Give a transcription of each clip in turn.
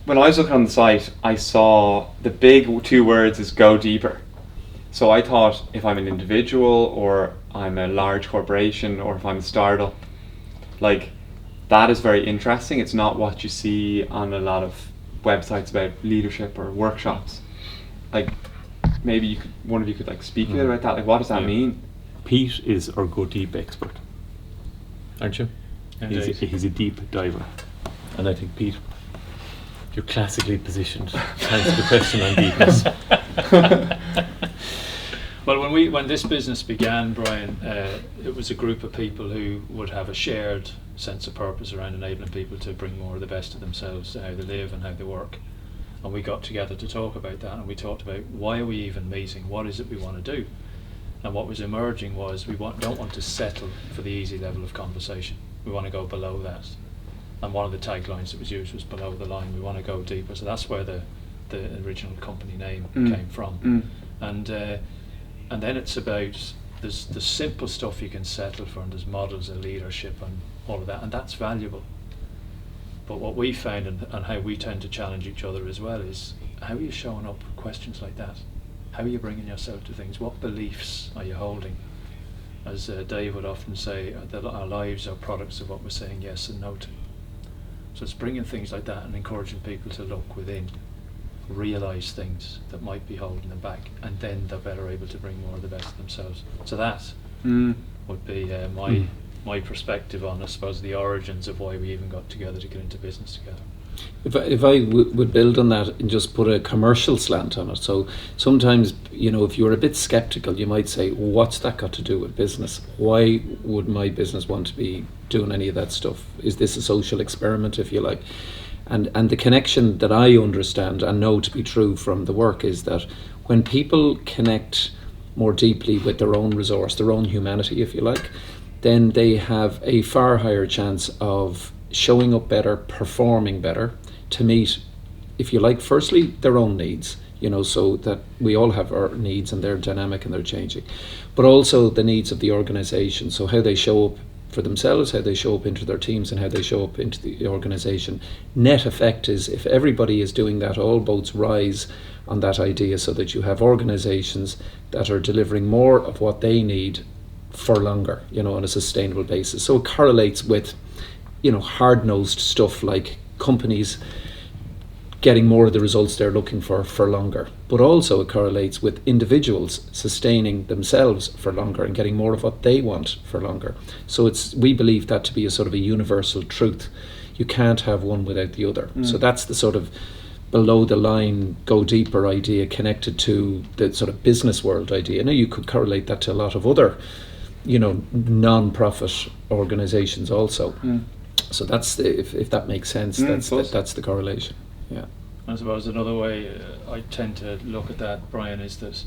when I was looking on the site, I saw the big two words is go deeper. So I thought if I'm an individual or I'm a large corporation or if I'm a startup, like that is very interesting. It's not what you see on a lot of websites about leadership or workshops. Like maybe one of you could like speak a bit about that. Like what does that mean? Pete is our go deep expert, aren't you? He's a deep diver, and I think Pete, you're classically positioned to answer the question on deepness. Well, when this business began, Brian, it was a group of people who would have a shared sense of purpose around enabling people to bring more of the best of themselves to how they live and how they work. And we got together to talk about that, and we talked about why are we even meeting, what is it we want to do? And what was emerging was we don't want to settle for the easy level of conversation. We want to go below that. And one of the taglines that was used was below the line. We want to go deeper. So that's where the original company name came from. And then it's about there's the simple stuff you can settle for, and there's models of leadership and all of that, and that's valuable. But what we found and how we tend to challenge each other as well is how are you showing up for questions like that? How are you bringing yourself to things? What beliefs are you holding? As Dave would often say, that our lives are products of what we're saying yes and no to. So it's bringing things like that and encouraging people to look within, realise things that might be holding them back, and then they're better able to bring more of the best of themselves. So that would be my perspective on, I suppose, the origins of why we even got together to get into business together. If I would build on that and just put a commercial slant on it. So sometimes, if you're a bit skeptical, you might say, what's that got to do with business? Why would my business want to be doing any of that stuff? Is this a social experiment, if you like? And the connection that I understand and know to be true from the work is that when people connect more deeply with their own resource, their own humanity, if you like, then they have a far higher chance of showing up better, performing better, to meet, if you like, firstly, their own needs, so that we all have our needs and they're dynamic and they're changing, but also the needs of the organisation, so how they show up for themselves, how they show up into their teams and how they show up into the organisation. Net effect is if everybody is doing that, all boats rise on that idea, so that you have organisations that are delivering more of what they need for longer, on a sustainable basis. So it correlates with hard-nosed stuff like companies getting more of the results they're looking for longer, but also it correlates with individuals sustaining themselves for longer and getting more of what they want for longer. So we believe that to be a sort of a universal truth. You can't have one without the other. So that's the sort of below the line, go deeper idea connected to the sort of business world idea. Now you could correlate that to a lot of other non-profit organizations also. So that's if that makes sense. That's the correlation. Yeah. I suppose another way I tend to look at that, Brian, is that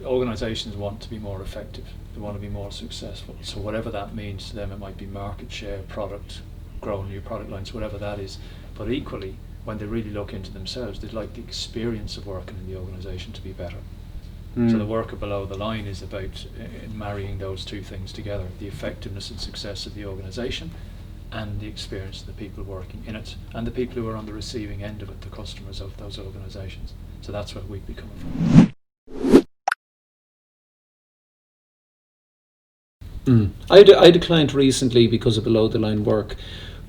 organisations want to be more effective. They want to be more successful. So whatever that means to them, it might be market share, product, growing new product lines, whatever that is. But equally, when they really look into themselves, they'd like the experience of working in the organisation to be better. So the work below the line is about marrying those two things together, the effectiveness and success of the organisation and the experience of the people working in it and the people who are on the receiving end of it, the customers of those organisations. So that's where we'd be coming from. I had a client recently, because of below the line work,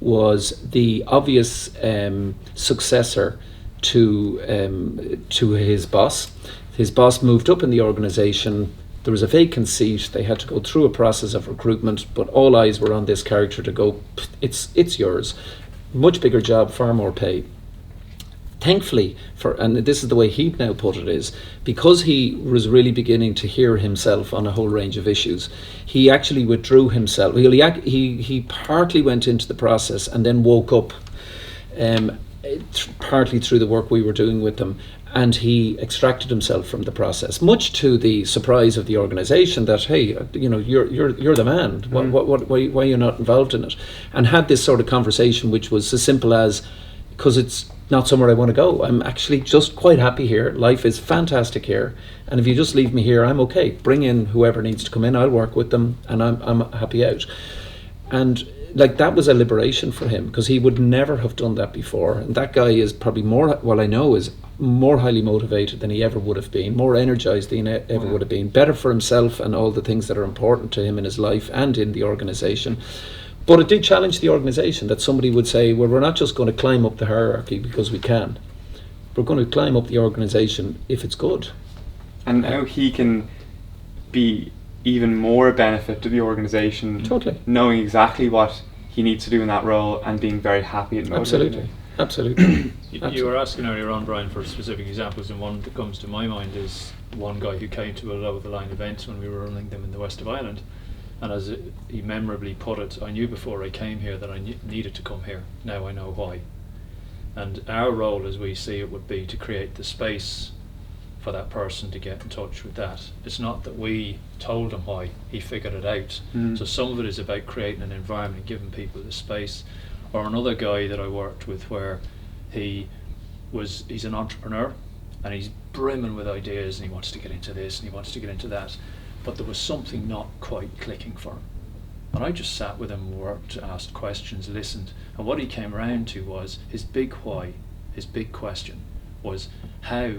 was the obvious successor to his boss. His boss moved up in the organisation. There was a vacant seat. They had to go through a process of recruitment, but all eyes were on this character to go, it's yours. Much bigger job, far more pay. Thankfully, and this is the way he now put it, is because he was really beginning to hear himself on a whole range of issues, he actually withdrew himself. He partly went into the process and then woke up, partly through the work we were doing with them, and he extracted himself from the process, much to the surprise of the organisation that, hey, you're the man. Why are you not involved in it? And had this sort of conversation, which was as simple as, because it's not somewhere I want to go. I'm actually just quite happy here. Life is fantastic here, and if you just leave me here, I'm okay. Bring in whoever needs to come in. I'll work with them, and I'm happy out. And like that was a liberation for him, because he would never have done that before. And that guy is probably more, well, I know is more highly motivated than he ever would have been, more energized than he ever would have been, better for himself and all the things that are important to him in his life and in the organisation. But it did challenge the organisation, that somebody would say, well, we're not just going to climb up the hierarchy because we can. We're going to climb up the organisation if it's good. And now he can be even more benefit to the organisation, Totally. knowing exactly what he needs to do in that role and being very happy and motivated. Absolutely. You were asking earlier on, Brian, for specific examples, and one that comes to my mind is one guy who came to a low of the line event when we were running them in the west of Ireland, and as he memorably put it, I knew before I came here that I needed to come here. Now I know why. And our role, as we see it, would be to create the space for that person to get in touch with that. It's not that we told him why, he figured it out. So some of it is about creating an environment, giving people the space. Or another guy that I worked with where he's an entrepreneur and he's brimming with ideas and he wants to get into this and he wants to get into that, but there was something not quite clicking for him. And I just sat with him, worked, asked questions, listened, and what he came around to was his big why, his big question was, how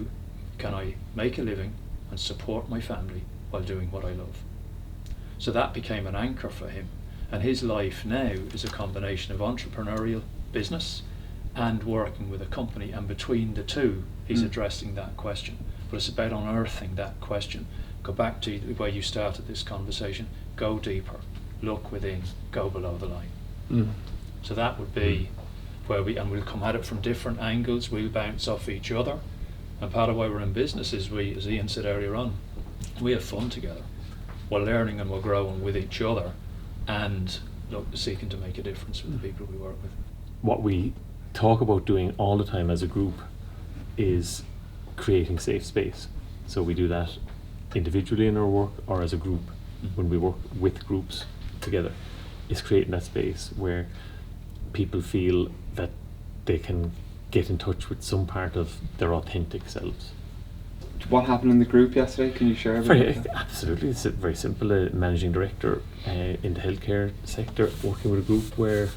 can I make a living and support my family while doing what I love? So that became an anchor for him. And his life now is a combination of entrepreneurial business and working with a company, and between the two he's addressing that question. But it's about unearthing that question. Go back to where you started this conversation. Go deeper, look within, go below the line. So that would be where we'll come at it from different angles, we'll bounce off each other. And part of why we're in business is as Ian said earlier on, we have fun together. We're learning and we're growing with each other, and seeking to make a difference with the people we work with. What we talk about doing all the time as a group is creating safe space. So we do that individually in our work or as a group when we work with groups together. Is creating that space where people feel that they can get in touch with some part of their authentic selves. What happened in the group yesterday? Can you share a bit? Absolutely, it's very simple. A managing director in the healthcare sector working with a group where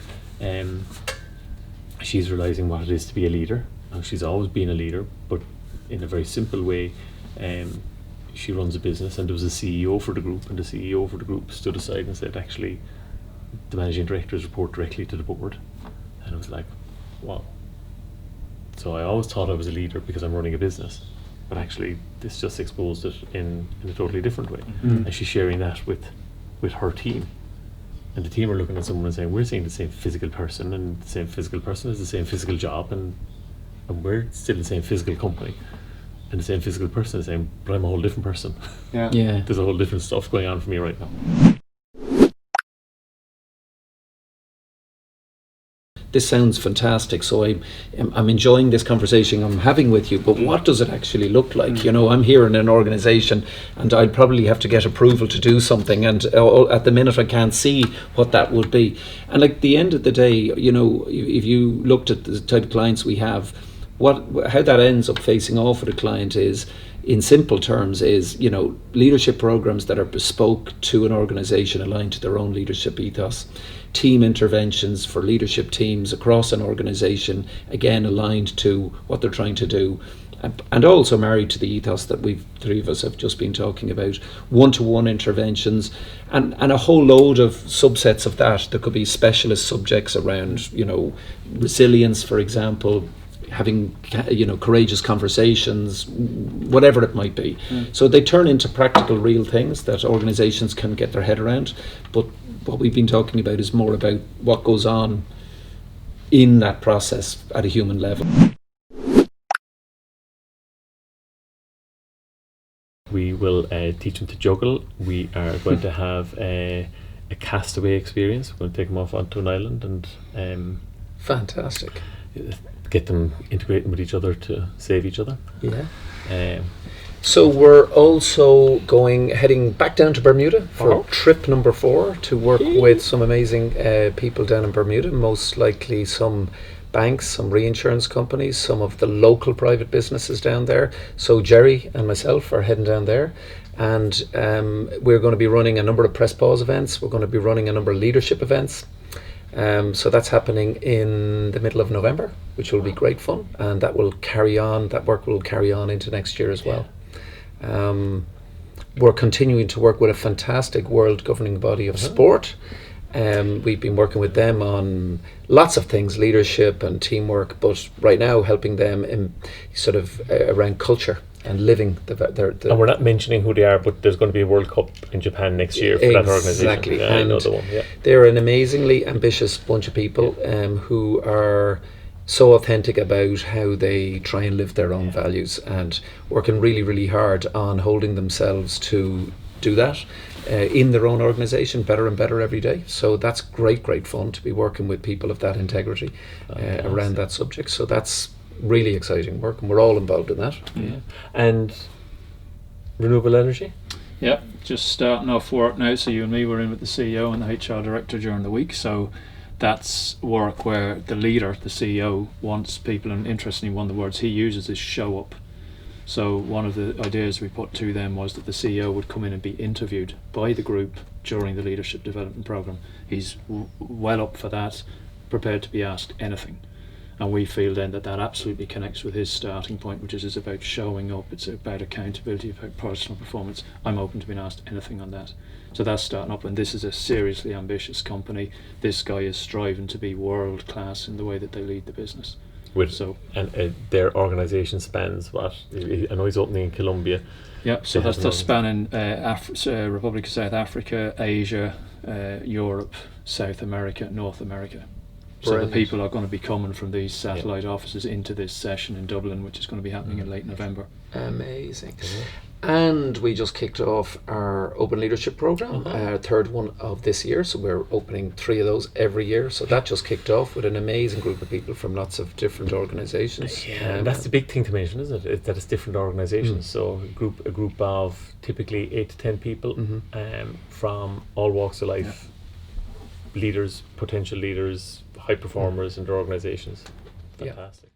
she's realising what it is to be a leader. Now, she's always been a leader, but in a very simple way. She runs a business, and there was a CEO for the group, and the CEO for the group stood aside and said, actually, the managing directors report directly to the board. And it was like, wow. So I always thought I was a leader because I'm running a business. But actually, this just exposed it in a totally different way. And she's sharing that with her team. And the team are looking at someone and saying, we're seeing the same physical person, and the same physical person has the same physical job, and we're still the same physical company. And the same physical person is saying, but I'm a whole different person. Yeah. There's a whole different stuff going on for me right now. This sounds fantastic, so I'm enjoying this conversation I'm having with you, but what does it actually look like? You know, I'm here in an organisation and I'd probably have to get approval to do something, and at the minute I can't see what that would be. And like, the end of the day, you know, if you looked at the type of clients we have, how that ends up facing off with a client is, in simple terms, is, you know, leadership programs that are bespoke to an organisation aligned to their own leadership ethos. Team interventions for leadership teams across an organisation, again aligned to what they're trying to do, and also married to the ethos that three of us have just been talking about. One-to-one interventions, and a whole load of subsets of that. There could be specialist subjects around, you know, resilience, for example, having, you know, courageous conversations, whatever it might be. So they turn into practical, real things that organisations can get their head around. But what we've been talking about is more about what goes on in that process at a human level. We will teach them to juggle. We are going to have a castaway experience. We're going to take them off onto an island and Fantastic. get them integrating with each other to save each other. Yeah. So we're also heading back down to Bermuda for trip number 4 to work with some amazing people down in Bermuda, most likely some banks, some reinsurance companies, some of the local private businesses down there. So Jerry and myself are heading down there, and we're going to be running a number of press pause events. We're going to be running a number of leadership events. So that's happening in the middle of November, which will be great fun, and that will carry on. That work will carry on into next year as well. We're continuing to work with a fantastic world governing body of sport. We've been working with them on lots of things, leadership and teamwork, but right now helping them in sort of around culture and living their And we're not mentioning who they are, but there's going to be a World Cup in Japan next year for that organisation. Exactly. Yeah, I know the one. Yeah. They're an amazingly ambitious bunch of people who are so authentic about how they try and live their own values, and working really, really hard on holding themselves to do that in their own organisation better and better every day. So that's great fun to be working with people of that integrity around that subject. So that's really exciting work, and we're all involved in that. Yeah. And renewable energy? Yeah, just starting off work now. So you and me were in with the CEO and the HR director during the week. So that's work where the leader, the CEO, wants people, and interestingly, one of the words he uses is show up. So one of the ideas we put to them was that the CEO would come in and be interviewed by the group during the leadership development program. He's well up for that, prepared to be asked anything. And we feel then that absolutely connects with his starting point, which is about showing up. It's about accountability, about personal performance. I'm open to being asked anything on that. So that's starting up, and this is a seriously ambitious company. This guy is striving to be world class in the way that they lead the business. And their organisation spans what? I know he's opening in Colombia. Yeah, so that's the spanning Republic of South Africa, Asia, Europe, South America, North America. So the people are going to be coming from these satellite offices into this session in Dublin, which is going to be happening in late November. Amazing. And we just kicked off our Open Leadership Programme, our third one of this year. So we're opening 3 of those every year. So that just kicked off with an amazing group of people from lots of different organisations. And that's the big thing to mention, isn't it? That it's different organisations. So a group of typically 8 to 10 people from all walks of life, leaders, potential leaders, high performers in their organisations. Fantastic.